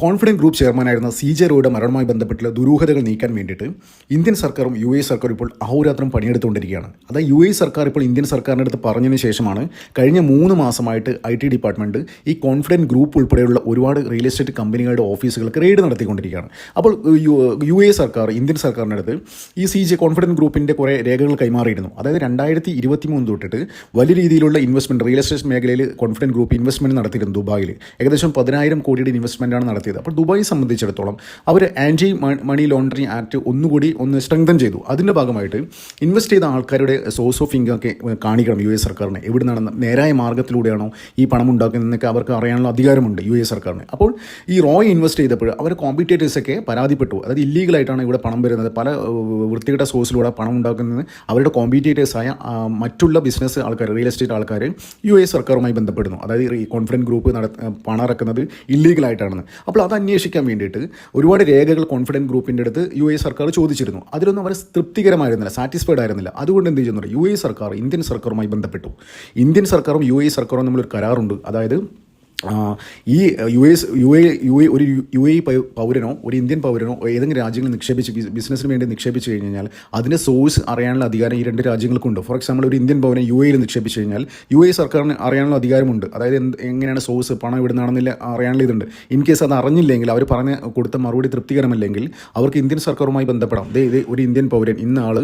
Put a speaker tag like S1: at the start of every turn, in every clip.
S1: Confident group ചെയർമാനായിരുന്ന CJ റോയുടെ മരണവുമായി ബന്ധപ്പെട്ടുള്ള ദുരൂഹതകൾ നീക്കാൻ വേണ്ടിയിട്ട് ഇന്ത്യൻ സർക്കാരും UAE സർക്കാരും ഇപ്പോൾ അഹോരാത്രം പണിയെടുത്തുകൊണ്ടിരിക്കുകയാണ്. അതായത് UAE സർക്കാർ ഇപ്പോൾ ഇന്ത്യൻ സർക്കാരിൻ്റെ അടുത്ത് പറഞ്ഞതിന് ശേഷമാണ് കഴിഞ്ഞ 3 മാസമായിട്ട് IT ഡിപ്പാർട്ട്മെൻറ്റ് ഈ കോൺഫിഡൻറ്റ് ഗ്രൂപ്പ് ഉൾപ്പെടെയുള്ള ഒരുപാട് റിയൽ എസ്റ്റേറ്റ് കമ്പനികളുടെ ഓഫീസുകൾക്ക് റെയ്ഡ് നടത്തിക്കൊണ്ടിരിക്കുകയാണ്. അപ്പോൾ UAE സർക്കാർ ഇന്ത്യൻ സർക്കാരിൻ്റെ അടുത്ത് ഈ CJ കോൺഫിഡൻറ്റ് ഗ്രൂപ്പിൻ്റെ കുറേ രേഖകൾ കൈമാറിയിരുന്നു. അതായത് 2023 തൊട്ടിട്ട് വലിയ രീതിയിലുള്ള ഇൻവെസ്റ്റ്മെൻറ്റ് റിയൽ എസ്റ്റേറ്റ് മേഖലയിൽ കോൺഫിഡൻറ്റ് ഗ്രൂപ്പ് ഇൻവെസ്റ്റ്മെൻറ്റ് നടത്തിയിരുന്നു. ദുബായിൽ ഏകദേശം 10,000 കോടിയുടെ ഇൻവെസ്റ്റ്മെൻറ്റാണ് നടത്തിയത്. അപ്പോൾ ദുബായി സംബന്ധിച്ചിടത്തോളം അവർ ആൻറ്റി മണി ലോണ്ടറിങ് ആക്ട് ഒന്നുകൂടി സ്ട്രെങ്തൻ ചെയ്തു. അതിൻ്റെ ഭാഗമായിട്ട് ഇൻവെസ്റ്റ് ചെയ്ത ആൾക്കാരുടെ സോഴ്സ് ഓഫ് ഇൻകം ഒക്കെ കാണിക്കണം UAE സർക്കാരിന്. എവിടെ നിന്നാണ് നേരായ മാർഗ്ഗത്തിലൂടെയാണോ ഈ പണം ഉണ്ടാക്കുന്നതെന്നൊക്കെ അവർക്ക് അറിയാനുള്ള അധികാരമുണ്ട് UAE സർക്കാരിന്. അപ്പോൾ ഈ റോയ് ഇൻവെസ്റ്റ് ചെയ്തപ്പോൾ അവർ കോമ്പറ്റേറ്റേഴ്സൊക്കെ പരാതിപ്പെട്ടു. അതായത് ഇല്ലീഗലായിട്ടാണ് ഇവിടെ പണം വരുന്നത്, പല വൃത്തികെട്ട സോഴ്സിലൂടെ പണം ഉണ്ടാക്കുന്നത് അവരുടെ കോമ്പറ്റേറ്റേഴ്സായ മറ്റുള്ള ബിസിനസ് ആൾക്കാർ, റിയൽ എസ്റ്റേറ്റ് ആൾക്കാർ UAE സർക്കാരുമായി ബന്ധപ്പെടുന്നു. അതായത് ഈ കോൺഫിഡൻറ്റ് ഗ്രൂപ്പ് പണം ഇറക്കുന്നത് ഇല്ലീഗലായിട്ടാണെന്ന്. അപ്പോൾ അത് അന്വേഷിക്കാൻ വേണ്ടിയിട്ട് ഒരുപാട് രേഖകൾ കോൺഫിഡൻറ്റ് ഗ്രൂപ്പിൻ്റെ അടുത്ത് UAE സർക്കാർ ചോദിച്ചിരുന്നു. അതിലൊന്നും അവർ തൃപ്തികരമായിരുന്നില്ല, സാറ്റിസ്ഫൈഡ് ആയിരുന്നില്ല. അതുകൊണ്ട് എന്ത് ചെയ്യുന്നുണ്ട്, UAE സർക്കാർ ഇന്ത്യൻ സർക്കാരുമായി ബന്ധപ്പെട്ടു. ഇന്ത്യൻ സർക്കാരും UAE സർക്കാരും തമ്മിലൊരു കരാറുണ്ട്. അതായത് ഈ ഒരു UAE പൗരനോ ഒരു ഇന്ത്യൻ പൗരനോ ഏതെങ്കിലും രാജ്യങ്ങളിൽ നിക്ഷേപിച്ച് ബിസിനസ്സിന് വേണ്ടി നിക്ഷേപിച്ച് കഴിഞ്ഞാൽ അതിൻ്റെ സോഴ്സ് അറിയാനുള്ള അധികാരം ഈ 2 രാജ്യങ്ങൾക്കുണ്ട്. ഫോർ എക്സാമ്പിൾ ഒരു ഇന്ത്യൻ പൗരൻ UAEയിൽ നിക്ഷേപിച്ച് കഴിഞ്ഞാൽ UAE സർക്കാരിന് അറിയാനുള്ള അധികാരമുണ്ട്. അതായത് എങ്ങനെയാണ് സോഴ്സ്, പണം ഇവിടെ നിന്നാണെന്നില്ല അറിയാനുള്ള ഇതുണ്ട്. ഇൻ കേസ് അത് അറിഞ്ഞില്ലെങ്കിൽ, അവർ കൊടുത്ത മറുപടി തൃപ്തികരമല്ലെങ്കിൽ അവർക്ക് ഇന്ത്യൻ സർക്കാരുമായി ബന്ധപ്പെടാം. ഇത് ഒരു ഇന്ത്യൻ പൗരൻ ഇന്ന ആൾ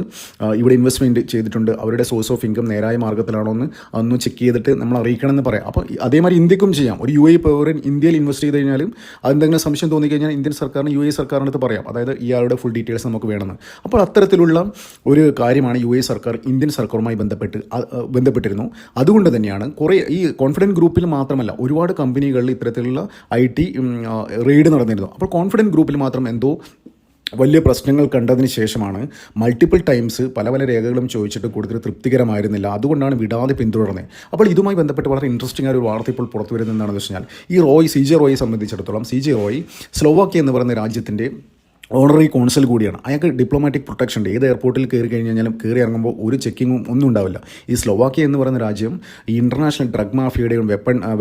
S1: ഇവിടെ ഇൻവെസ്റ്റ്മെൻറ്റ് ചെയ്തിട്ടുണ്ട്, അവരുടെ സോഴ്സ് ഓഫ് ഇൻകം നേരായ മാർഗ്ഗത്തിലാണോ എന്ന് അതൊന്ന് ചെക്ക് ചെയ്തിട്ട് നമ്മൾ അറിയിക്കണമെന്ന് പറയാം. അപ്പോൾ അതേമാതിരി ഇന്ത്യക്കും ചെയ്യാം. ഒരു UAE പൗരൻ ഇന്ത്യയിൽ ഇൻവെസ്റ്റ് ചെയ്ത് കഴിഞ്ഞാലും അതെന്തെങ്കിലും സംശയം തോന്നിക്കഴിഞ്ഞാൽ ഇന്ത്യൻ സർക്കാരിന് UAE സർക്കാരിനടുത്ത് പറയാം. അതായത് ഇയാളുടെ ഫുൾ ഡീറ്റെയിൽസ് നമുക്ക് വേണമെന്ന്. അപ്പോൾ അത്തരത്തിലുള്ള ഒരു കാര്യമാണ് UAE സർക്കാർ ഇന്ത്യൻ സർക്കാരുമായി ബന്ധപ്പെട്ടിരുന്നു. അതുകൊണ്ട് തന്നെയാണ് ഈ കോൺഫിഡൻറ്റ് ഗ്രൂപ്പിൽ മാത്രമല്ല ഒരുപാട് കമ്പനികളിൽ ഇത്തരത്തിലുള്ള IT റെയ്ഡ് നടന്നിരുന്നു. അപ്പോൾ കോൺഫിഡൻറ്റ് ഗ്രൂപ്പിൽ മാത്രം എന്തോ വലിയ പ്രശ്നങ്ങൾ കണ്ടതിന് ശേഷമാണ് മൾട്ടിപ്പിൾ ടൈംസ് പല രേഖകളും ചോദിച്ചിട്ട് കൂടുതൽ തൃപ്തികരമായിരുന്നില്ല. അതുകൊണ്ടാണ് വിടാതെ പിന്തുടർന്നത്. അപ്പോൾ ഇതുമായി ബന്ധപ്പെട്ട് വളരെ ഇൻട്രസ്റ്റിംഗ് ആയ ഒരു വാർത്ത ഇപ്പോൾ പുറത്തു വരുന്നത് എന്താണെന്ന് വെച്ച് കഴിഞ്ഞാൽ, ഈ CJ റോയെ സംബന്ധിച്ചിടത്തോളം CJ റോയ് സ്ലോവാക്യ എന്ന് പറയുന്ന രാജ്യത്തിൻ്റെ ഓണററി കോൺസൽ കൂടിയാണ്. അയാൾക്ക് ഡിപ്ലോമാറ്റിക് പ്രൊട്ടക്ഷൻ ഉണ്ട്. ഏത് എയർപോർട്ടിൽ കയറി കഴിഞ്ഞാലും കയറി ഇറങ്ങുമ്പോൾ ഒരു ചെക്കിങ്ങും ഒന്നും ഉണ്ടാവില്ല. ഈ സ്ലോവാക്യ എന്ന് പറയുന്ന രാജ്യം ഈ ഇൻ്റർനാഷണൽ ഡ്രഗ് മാഫിയയുടെയും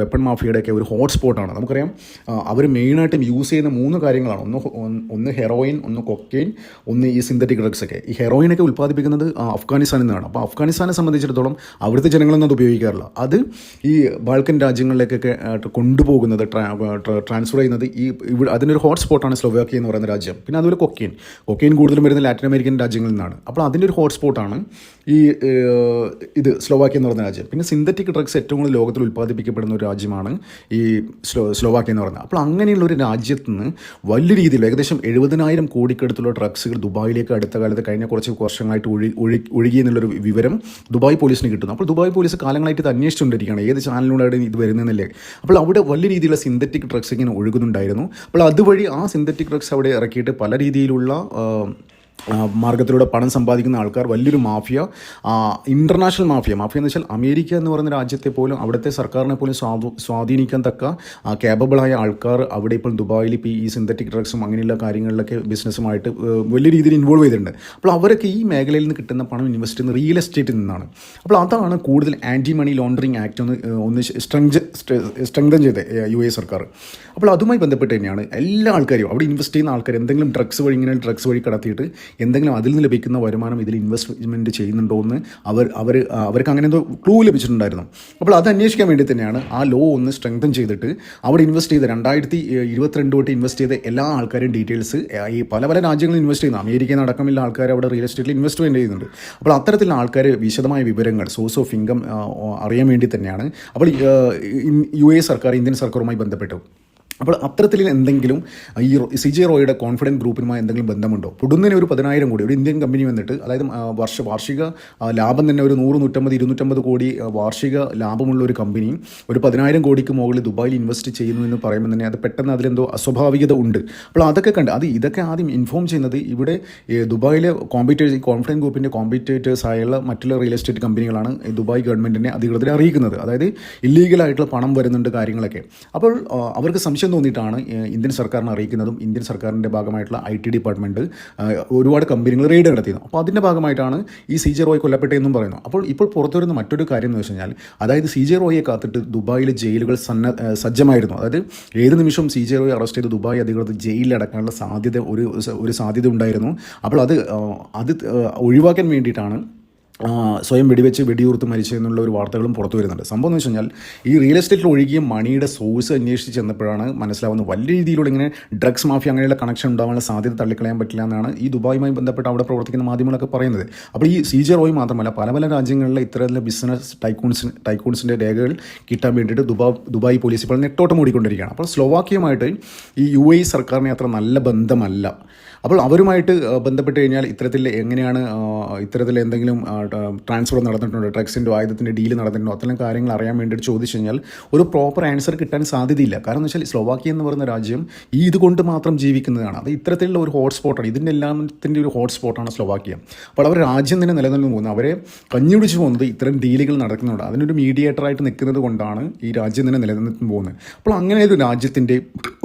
S1: വെപ്പൺ മാഫിയയുടെയൊക്കെ ഒരു ഹോട്ട്സ്പോട്ടാണ്. നമുക്കറിയാം അവർ മെയിനായിട്ടും യൂസ് ചെയ്യുന്ന 3 കാര്യങ്ങളാണ്. ഒന്ന് ഹെറോയിൻ, ഒന്ന് കൊക്കെയിൻ, ഒന്ന് ഈ സിന്തറ്റിക് ഡ്രഗ്സ് ഒക്കെ. ഈ ഹെറോയിനൊക്കെ ഉൽപ്പാദിപ്പിക്കുന്നത് അഫ്ഗാനിസ്ഥാനിൽ നിന്നാണ്. അപ്പോൾ അഫ്ഗാനിസ്ഥാനെ സംബന്ധിച്ചിടത്തോളം അവിടുത്തെ ജനങ്ങളൊന്നും അത് ഉപയോഗിക്കാറില്ല. അത് ഈ ബാൾക്കൻ രാജ്യങ്ങളിലേക്കൊക്കെ കൊണ്ടുപോകുന്നത്, ട്രാൻസ്ഫർ ചെയ്യുന്നത് അതിനൊരു ഹോട്ട്സ്പോട്ടാണ് സ്ലോവാക്യ എന്ന് പറയുന്ന രാജ്യം. പിന്നെ അതുപോലെ കൊക്കെയിൻ കൂടുതലും വരുന്ന ലാറ്റിൻ അമേരിക്കൻ രാജ്യങ്ങളിൽ നിന്നാണ്. അപ്പോൾ അതിൻ്റെ ഒരു ഹോട്ട്സ്പോട്ടാണ് ഇത് സ്ലോവാക്യ എന്ന് പറയുന്ന രാജ്യം. പിന്നെ സിന്തറ്റിക് ഡ്രഗ്സ് ഏറ്റവും കൂടുതൽ ലോകത്തിൽ ഉൽപ്പാദിപ്പിക്കപ്പെടുന്ന ഒരു രാജ്യമാണ് ഈ സ്ലോവാക്യ എന്ന് പറയുന്നത്. അപ്പോൾ അങ്ങനെയുള്ള ഒരു രാജ്യത്ത് നിന്ന് വലിയ രീതിയിൽ ഏകദേശം 70,000 കോടിക്കടുത്തുള്ള ഡ്രഗ്സുകൾ ദുബായിലേക്ക് അടുത്ത കാലത്ത് കഴിഞ്ഞ കുറച്ച് വർഷങ്ങളായിട്ട് ഒഴുകി എന്നുള്ളൊരു വിവരം ദുബായ് പോലീസിന് കിട്ടുന്നു. അപ്പോൾ ദുബായ് പോലീസ് കാലങ്ങളായിട്ട് ഇത് അന്വേഷിച്ചുകൊണ്ടിരിക്കുകയാണ്, ഏത് ചാനലിലൂടെയാണ് ഇത് വരുന്നതെന്നല്ലേ. അപ്പോൾ അവിടെ വലിയ രീതിയിലുള്ള സിന്തറ്റിക് ഡ്രഗ്സ് ഇങ്ങനെ ഒഴുകുന്നുണ്ടായിരുന്നു. അപ്പോൾ അതുവഴി ആ സിന്തറ്റിക് ഡ്രഗ്സ് അവിടെ ഇറക്കിയിട്ട് പല രീതിയിലുള്ള മാർഗത്തിലൂടെ പണം സമ്പാദിക്കുന്ന ആൾക്കാർ, വലിയൊരു മാഫിയ, ഇൻ്റർനാഷണൽ മാഫിയ എന്ന് വെച്ചാൽ അമേരിക്ക എന്ന് പറയുന്ന രാജ്യത്തെ പോലും അവിടുത്തെ സർക്കാരിനെ പോലും സ്വാധീനിക്കാൻ തക്ക കേപ്പബിളായ ആൾക്കാർ അവിടെ ഇപ്പോൾ ദുബായിൽ ഇപ്പോൾ ഈ സിന്തറ്റിക് ഡ്രഗ്സും അങ്ങനെയുള്ള കാര്യങ്ങളിലൊക്കെ ബിസിനസ്സുമായിട്ട് വലിയ രീതിയിൽ ഇൻവോൾവ് ചെയ്തിട്ടുണ്ട്. അപ്പോൾ അവരൊക്കെ ഈ മേഖലയിൽ നിന്ന് കിട്ടുന്ന പണം ഇൻവെസ്റ്റ് ചെയ്യുന്ന റിയൽ എസ്റ്റേറ്റിൽ നിന്നാണ്. അപ്പോൾ അതാണ് കൂടുതൽ ആൻറ്റി മണി ലോണ്ടറിങ് ആക്ട് ഒന്ന് സ്ട്രെങ്തൻ ചെയ്ത് UAE സർക്കാർ. അപ്പോൾ അതുമായി ബന്ധപ്പെട്ട് തന്നെയാണ് എല്ലാ ആൾക്കാരും അവിടെ ഇൻവെസ്റ്റ് ചെയ്യുന്ന ആൾക്കാർ എന്തെങ്കിലും ഡ്രഗ്സ് വഴി കടത്തിയിട്ട് എന്തെങ്കിലും അതിൽ നിന്ന് ലഭിക്കുന്ന വരുമാനം ഇതിൽ ഇൻവെസ്റ്റ്മെൻറ്റ് ചെയ്യുന്നുണ്ടോ എന്ന് അവർക്ക് അങ്ങനെ എന്തോ ക്ലൂ ലഭിച്ചിട്ടുണ്ടായിരുന്നു. അപ്പോൾ അത് അന്വേഷിക്കാൻ വേണ്ടി തന്നെയാണ് ആ ലോ ഒന്ന് സ്ട്രെങ്തൻ ചെയ്തിട്ട് അവിടെ ഇൻവെസ്റ്റ് ചെയ്ത് 2022 തൊട്ട് ഇൻവെസ്റ്റ് ചെയ്ത എല്ലാ ആൾക്കാരും ഡീറ്റെയിൽസ് ഈ പല രാജ്യങ്ങളിൽ ഇൻവെസ്റ്റ് ചെയ്യുന്നു. അമേരിക്കയിൽ അടക്കമുള്ള ആൾക്കാർ അവിടെ റിയൽ എസ്റ്റേറ്റിൽ ഇൻവെസ്റ്റ്മെൻറ്റ് ചെയ്യുന്നുണ്ട്. അപ്പോൾ അത്തരത്തിലുള്ള ആൾക്കാർ വിശദമായ വിവരങ്ങൾ, സോഴ്സ് ഓഫ് ഇൻകം അറിയാൻ വേണ്ടി തന്നെയാണ് അപ്പോൾ UAE സർക്കാർ ഇന്ത്യൻ സർക്കാരുമായി ബന്ധപ്പെട്ടു. അപ്പോൾ അത്തരത്തിൽ എന്തെങ്കിലും ഈ CJ റോയുടെ കോൺഫിഡൻറ്റ് ഗ്രൂപ്പിനുമായി എന്തെങ്കിലും ബന്ധമുണ്ടോ? പൊടുന്നതിന് ഒരു 10,000 കോടി ഒരു ഇന്ത്യൻ കമ്പനി വന്നിട്ട്, അതായത് വാർഷിക ലാഭം തന്നെ ഒരു 100-150 കോടി വാർഷിക ലാഭമുള്ള ഒരു കമ്പനി ഒരു 10,000 കോടിക്ക് മുകളിൽ ദുബായിൽ ഇൻവെസ്റ്റ് ചെയ്യുന്നു എന്ന് പറയുമ്പോൾ തന്നെ അത് പെട്ടെന്ന് അതിലെന്തോ അസ്വാഭാവികത ഉണ്ട്. അപ്പോൾ അതൊക്കെ ഇതൊക്കെ ആദ്യം ഇൻഫോം ചെയ്യുന്നത് ഇവിടെ ദുബായിലെ കോൺഫിഡൻറ്റ് ഗ്രൂപ്പിൻ്റെ കോമ്പറ്റേറ്റേഴ്സ് ആയുള്ള മറ്റുള്ള റിയൽ എസ്റ്റേറ്റ് കമ്പനികളാണ് ദുബായ് ഗവൺമെൻറ്റിനെ അധികൃതരെ അറിയിക്കുന്നത്. അതായത് ഇല്ലീഗലായിട്ടുള്ള പണം വരുന്നുണ്ട് കാര്യങ്ങളൊക്കെ. അപ്പോൾ അവർക്ക് സംശയം സംശയം തോന്നിയിട്ടാണ് ഇന്ത്യൻ സർക്കാരിനെ അറിയിക്കുന്നതും ഇന്ത്യൻ സർക്കാരിൻ്റെ ഭാഗമായിട്ടുള്ള IT ഡിപ്പാർട്ട്മെൻറ്റ് ഒരുപാട് കമ്പനികൾ റെയ്ഡ് നടത്തിയിരുന്നു. അപ്പോൾ അതിൻ്റെ ഭാഗമായിട്ടാണ് ഈ CJ റോയ് കൊല്ലപ്പെട്ടതെന്നും പറയുന്നു. അപ്പോൾ ഇപ്പോൾ പുറത്തു വരുന്ന മറ്റൊരു കാര്യം എന്ന് വെച്ച് കഴിഞ്ഞാൽ, അതായത് CJ റോയെ കാത്തിട്ട് ദുബായിലെ ജയിലുകൾ സജ്ജമായിരുന്നു. അതായത് ഏത് നിമിഷവും CJ റോയെ അറസ്റ്റ് ചെയ്ത് ദുബായ് അധികൃതർ ജയിലിൽ അടക്കാനുള്ള സാധ്യത ഒരു സാധ്യത ഉണ്ടായിരുന്നു. അപ്പോൾ അത് ഒഴിവാക്കാൻ വേണ്ടിയിട്ടാണ് സ്വയം വെടിയുർത്ത് മരിച്ചതെന്നുള്ള ഒരു വാർത്തകളും പുറത്തു വരുന്നുണ്ട്. സംഭവം എന്ന് വെച്ച് കഴിഞ്ഞാൽ, ഈ റിയൽ എസ്റ്റേറ്റിൽ ഒഴുകിയ മണിയുടെ സോഴ്സ് അന്വേഷിച്ച് ചെന്നപ്പോഴാണ് മനസ്സിലാവുന്നത് വലിയ രീതിയിലുള്ള ഇങ്ങനെ ഡ്രഗ്സ് മാഫിയ അങ്ങനെയുള്ള കണക്ഷൻ ഉണ്ടാവാനുള്ള സാധ്യത തള്ളിക്കളയാൻ പറ്റില്ല എന്നാണ് ഈ ദുബായുമായി ബന്ധപ്പെട്ട് അവിടെ പ്രവർത്തിക്കുന്ന മാധ്യമങ്ങളൊക്കെ പറയുന്നത്. അപ്പോൾ ഈ CJ റോയ് മാത്രമല്ല, പല രാജ്യങ്ങളിലെ ഇത്തരത്തിലുള്ള ബിസിനസ് ടൈക്കൂൺസിൻ്റെ രേഖകൾ കിട്ടാൻ വേണ്ടിയിട്ട് ദുബായ് പോലീസ് ഇപ്പോൾ നെട്ടോട്ടം ഓടിക്കൊണ്ടിരിക്കുകയാണ്. അപ്പോൾ സ്ലോവാക്കിയുമായിട്ട് ഈ UAE സർക്കാരിന് അത്ര നല്ല ബന്ധമല്ല. അപ്പോൾ അവരുമായിട്ട് ബന്ധപ്പെട്ട് കഴിഞ്ഞാൽ ഇത്തരത്തിൽ എന്തെങ്കിലും ട്രാൻസ്ഫർ നടന്നിട്ടുണ്ടോ, ഡ്രഗ്സിൻ്റെ ആയുധത്തിൻ്റെ ഡീല് നടന്നിട്ടുണ്ടോ, അത്തരം കാര്യങ്ങൾ അറിയാൻ വേണ്ടിയിട്ട് ചോദിച്ചു കഴിഞ്ഞാൽ ഒരു പ്രോപ്പർ ആൻസർ കിട്ടാൻ സാധ്യതയില്ല. കാരണം എന്ന് വെച്ചാൽ സ്ലോവാക്കിയ എന്ന് പറയുന്ന രാജ്യം ഇതുകൊണ്ട് മാത്രം ജീവിക്കുന്നതാണ്. അത് ഇത്തരത്തിലുള്ള ഒരു ഹോട്ട്സ്പോട്ടാണ്, ഇതിൻ്റെ എല്ലാത്തിൻ്റെ ഒരു ഹോട്ട്സ്പോട്ടാണ് സ്ലോവാക്കിയ. അപ്പോൾ അവർ രാജ്യം തന്നെ നിലനിന്ന് പോകുന്നത്, അവരെ കഞ്ഞുപിടിച്ച് പോകുന്നത് ഇത്തരം ഡീലുകൾ നടക്കുന്നുണ്ട്. അതിനൊരു മീഡിയേറ്ററായിട്ട് നിൽക്കുന്നത് കൊണ്ടാണ് ഈ രാജ്യം തന്നെ നിലനിന്ന് പോകുന്നത്. അപ്പോൾ അങ്ങനെ ഒരു രാജ്യത്തിൻ്റെ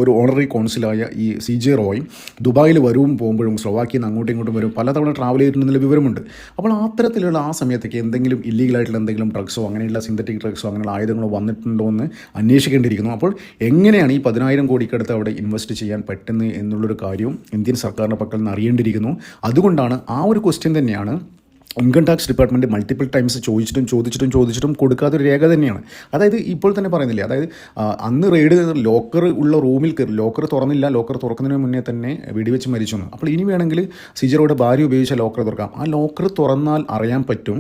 S1: ഒരു ഓണററി കൗൺസിലായ ഈ CJ റോയ് ദുബായിൽ പോകുമ്പോഴും സ്ലോവാക്കിയിൽ നിന്ന് അങ്ങോട്ടും ഇങ്ങോട്ടും വരും, പലതവണ ട്രാവൽ ചെയ്തിട്ടുണ്ടെന്നുള്ള വിവരമുണ്ട്. അപ്പോൾ അത്തരത്തിലുള്ള ആ സമയത്തേക്ക് എന്തെങ്കിലും ഇല്ലീഗലായിട്ടുള്ള എന്തെങ്കിലും ഡ്രഗ്സോ അങ്ങനെയുള്ള സിന്തറ്റിക് ഡ്രഗ്സോ അങ്ങനെയുള്ള ആയുധങ്ങളോ വന്നിട്ടുണ്ടോ എന്ന് അന്വേഷിക്കേണ്ടിയിരിക്കുന്നു. അപ്പോൾ എങ്ങനെയാണ് ഈ 10,000 കോടിക്കടുത്ത് അവിടെ ഇൻവെസ്റ്റ് ചെയ്യാൻ പറ്റുന്നത് എന്നുള്ളൊരു കാര്യവും ഇന്ത്യൻ സർക്കാരിൻ്റെ പക്കൽ നിന്ന് അറിയേണ്ടിയിരിക്കുന്നു. അതുകൊണ്ടാണ് ആ ഒരു ക്വസ്റ്റ്യൻ തന്നെയാണ് income tax department multiple times ചോദിച്ചിട്ടും കൊടുക്കാത്തൊരു രേഖ തന്നെയാണ്. അതായത് ഇപ്പോൾ തന്നെ പറയുന്നില്ലേ, അതായത് അന്ന് റെയ്ഡ് ലോക്കർ ഉള്ള റൂമിൽ കയറി, ലോക്കർ തുറന്നില്ല, ലോക്കർ തുറക്കുന്നതിന് മുന്നേ തന്നെ വെടിവെച്ച് മരിച്ചു. അപ്പോൾ ഇനി വേണമെങ്കിൽ CJ റോയുടെ ഭാര്യ ഉപയോഗിച്ച ലോക്കർ തുറക്കാം. ആ ലോക്കർ തുറന്നാൽ അറിയാൻ പറ്റും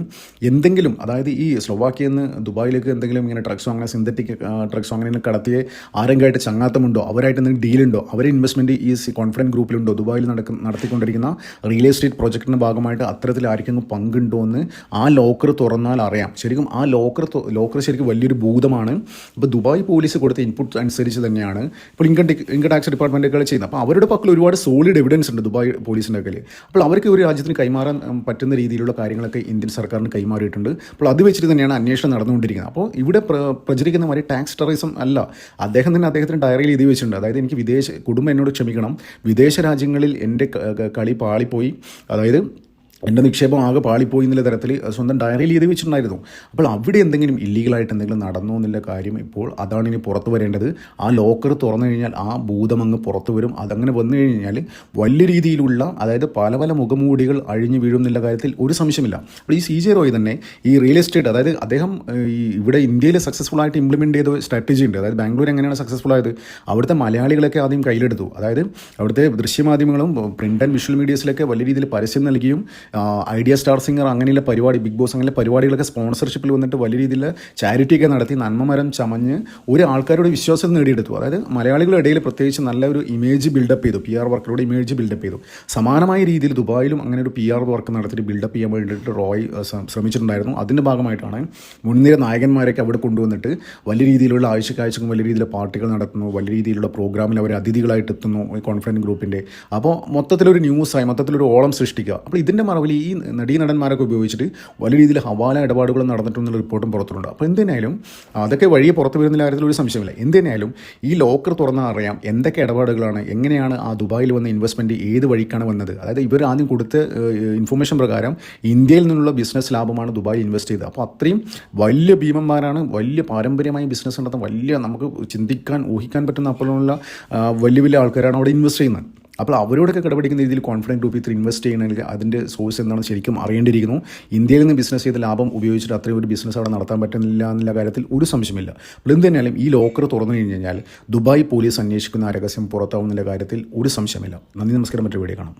S1: എന്തെങ്കിലും, അതായത് ഈ സ്ലോവാക്കിയിൽ നിന്ന് ദുബായിലേക്ക് എന്തെങ്കിലും ഇങ്ങനെ ഡ്രഗ്സോ അങ്ങനെ സിന്തറ്റിക് ഡ്രഗ്സോ അങ്ങനെ കടത്തിയ ആരെങ്കിലായിട്ട് ചങ്ങാത്തമുണ്ടോ, അവരായിട്ട് എന്തെങ്കിലും ഡീലുണ്ടോ, അവരെ ഇൻവെസ്റ്റ്മെൻറ്റ് ഈ കോൺഫിഡൻറ്റ് ഗ്രൂപ്പിലുണ്ടോ, ദുബായിൽ നടത്തിക്കൊണ്ടിരിക്കുന്ന റിയൽ എസ്റ്റേറ്റ് പ്രോജക്റ്റിൻ്റെ ഭാഗമായിട്ട് അത്തരത്തിലായിരിക്കും പങ്കുണ്ടോ എന്ന് ആ ലോക്കർ തുറന്നാൽ അറിയാം. ശരിക്കും ആ ലോക്കർ ശരിക്കും വലിയൊരു ഭൂതമാണ്. ഇപ്പോൾ ദുബായ് പോലീസ് കൊടുത്ത ഇൻപുട്ട് അനുസരിച്ച് തന്നെയാണ് ഇപ്പോൾ ഇൻകം ടാക്സ് ഡിപ്പാർട്ട്മെൻറ്റുകൾ ചെയ്യുന്നത്. അപ്പോൾ അവരുടെ പക്കൽ ഒരുപാട് സോളിഡ് എവിഡൻസ് ഉണ്ട് ദുബായ് പോലീസിൻ്റെ കയ്യിൽ. അപ്പോൾ അവർക്ക് ഒരു രാജ്യത്തിന് കൈമാറാൻ പറ്റുന്ന രീതിയിലുള്ള കാര്യങ്ങളൊക്കെ ഇന്ത്യൻ സർക്കാരിന് കൈമാറിയിട്ടുണ്ട്. അപ്പോൾ അത് വെച്ചിട്ട് തന്നെയാണ് അന്വേഷണം നടന്നുകൊണ്ടിരിക്കുന്നത്. അപ്പോൾ ഇവിടെ പ്രചരിക്കുന്ന മാതിരി ടാക്സ് ടെററിസം അല്ല. അദ്ദേഹത്തിന് ഡയറിയിൽ എഴുതി വെച്ചിട്ടുണ്ട്, അതായത് എനിക്ക് കുടുംബം എന്നോട് ക്ഷമിക്കണം, വിദേശ രാജ്യങ്ങളിൽ എൻ്റെ കളി പാളിപ്പോയി, അതായത് എൻ്റെ നിക്ഷേപം ആകെ പാളിപ്പോയി എന്നുള്ള തരത്തിൽ സ്വന്തം ഡയറിയിൽ എഴുതി വെച്ചിട്ടുണ്ടായിരുന്നു. അപ്പോൾ അവിടെ എന്തെങ്കിലും ഇല്ലീഗലായിട്ട് എന്തെങ്കിലും നടന്നോ എന്നുള്ള കാര്യം ഇപ്പോൾ അതാണ് ഇനി പുറത്തു വരേണ്ടത്. ആ ലോക്കർ തുറന്നു കഴിഞ്ഞാൽ ആ ഭൂതം അങ്ങ് പുറത്തു വരും. അതങ്ങനെ വന്നു കഴിഞ്ഞാൽ വലിയ രീതിയിലുള്ള, അതായത് പല മുഖമൂടികൾ അഴിഞ്ഞു വീഴും എന്നുള്ള കാര്യത്തിൽ ഒരു സംശയമില്ല. അപ്പോൾ ഈ CJ റോയ് തന്നെ ഈ റിയൽ എസ്റ്റേറ്റ്, അതായത് അദ്ദേഹം ഇവിടെ ഇന്ത്യയിൽ സക്സസ്ഫുൾ ആയിട്ട് ഇംപ്ലിമെൻറ്റ് ചെയ്ത സ്ട്രാറ്റജി ഉണ്ട്. അതായത് ബാംഗ്ലൂർ എങ്ങനെയാണ് സക്സസ്ഫുൾ ആയത്, അവിടുത്തെ മലയാളികളൊക്കെ ആദ്യം കയ്യിലെടുത്തു. അതായത് അവിടുത്തെ ദൃശ്യമാധ്യമങ്ങളും പ്രിൻ്റ് ആൻഡ് വിഷ്വൽ മീഡിയസിലൊക്കെ വലിയ രീതിയിൽ പരസ്യം നൽകിയും ഐഡിയ സ്റ്റാർ സിംഗർ അങ്ങനെയുള്ള പരിപാടി, ബിഗ് ബോസ് അങ്ങനെയുള്ള പരിപാടികളൊക്കെ സ്പോൺസർഷിപ്പിൽ വന്നിട്ട് വലിയ രീതിയിൽ ചാരിറ്റിയൊക്കെ നടത്തി നന്മമരം ചമഞ്ഞ് ഒരു ആൾക്കാരുടെ വിശ്വാസം നേടിയെടുത്തു. അതായത് മലയാളികളുടെ ഇടയിൽ പ്രത്യേകിച്ച് നല്ല ഒരു ഇമേജ് ബിൽഡപ്പ് ചെയ്തു, PR വർക്കറുടെ ഇമേജ് ബിൽഡപ്പ് ചെയ്തു. സമാനമായ രീതിയിൽ ദുബായിലും അങ്ങനെ ഒരു PR വർക്ക് നടത്തിയിട്ട് ബിൽഡപ്പ് ചെയ്യാൻ വേണ്ടിയിട്ട് റോയ് ശ്രമിച്ചിട്ടുണ്ടായിരുന്നു. അതിൻ്റെ ഭാഗമായിട്ടാണ് മുൻനിര നായകന്മാരൊക്കെ അവിടെ കൊണ്ടുവന്നിട്ട് വലിയ രീതിയിലുള്ള ആഴ്ചക്കും വലിയ രീതിയിലുള്ള പാർട്ടികൾ നടത്തുന്നു, വലിയ രീതിയിലുള്ള പ്രോഗ്രാമിൽ അവർ അതിഥികളായിട്ട് എത്തുന്നു കോൺഫറൻസ് ഗ്രൂപ്പിൻ്റെ. അപ്പോൾ മൊത്തത്തിലൊരു ന്യൂസായി, മൊത്തത്തിലൊരു ഓളം സൃഷ്ടിക്കുക. അപ്പോൾ ഇതിൻ്റെ മറവിൽ ഈ നടന്മാരൊക്കെ ഉപയോഗിച്ചിട്ട് വലിയ രീതിയിൽ ഹവാല ഇടപാടുകൾ നടന്നിട്ടുള്ള റിപ്പോർട്ടും പുറത്തുണ്ട്. അപ്പോൾ എന്തിനായാലും അതൊക്കെ വഴിയെ പുറത്തു വരുന്ന കാര്യത്തിൽ ഒരു സംശയമില്ല. എന്തിനായാലും ഈ ലോക്കർ തുറന്നാൽ അറിയാം എന്തൊക്കെ ഇടപാടുകളാണ്, എങ്ങനെയാണ് ആ ദുബായിൽ വന്ന ഇൻവെസ്റ്റ്മെൻറ്റ് ഏത് വഴിക്കാണ് വന്നത്. അതായത് ഇവർ ആദ്യം കൊടുത്ത ഇൻഫർമേഷൻ പ്രകാരം ഇന്ത്യയിൽ നിന്നുള്ള ബിസിനസ് ലാഭമാണ് ദുബായിൽ ഇൻവെസ്റ്റ് ചെയ്തത്. അപ്പോൾ അത്രയും വലിയ ഭീമന്മാരാണ്, വലിയ പാരമ്പര്യമായി ബിസിനസ് നടത്തുന്ന വലിയ നമുക്ക് ഊഹിക്കാൻ പറ്റുന്ന അപ്പോഴുള്ള വലിയ ആൾക്കാരാണ് അവിടെ ഇൻവെസ്റ്റ് ചെയ്യുന്നത്. അപ്പോൾ അവരോടൊക്കെ കിടപിടിക്കുന്ന രീതിയിൽ കോൺഫിഡൻറ്റ് ഗ്രൂപ്പ് ഇത്ര ഇൻവെസ്റ്റ് ചെയ്യണമെങ്കിൽ അതിൻ്റെ സോഴ്സ് എന്താണെന്ന് ശരിക്കും അറിയേണ്ടിയിരിക്കുന്നു. ഇന്ത്യയിൽ നിന്ന് ബിസിനസ് ചെയ്ത ലാഭം ഉപയോഗിച്ചിട്ട് അത്രയും ഒരു ബിസിനസ് അവിടെ നടത്താൻ പറ്റുന്നില്ല എന്നുള്ള കാര്യത്തിൽ ഒരു സംശയമില്ല. അപ്പോൾ എന്ത് തന്നെയാലും ഈ ലോക്കർ തുറന്നു കഴിഞ്ഞാൽ ദുബായ് പോലീസ് അന്വേഷിക്കുന്ന ആ രഹസ്യം പുറത്താവുന്നുള്ള കാര്യത്തിൽ ഒരു സംശയമില്ല. നന്ദി, നമസ്കാരം. മറ്റൊരു വീഡിയോ കാണാം.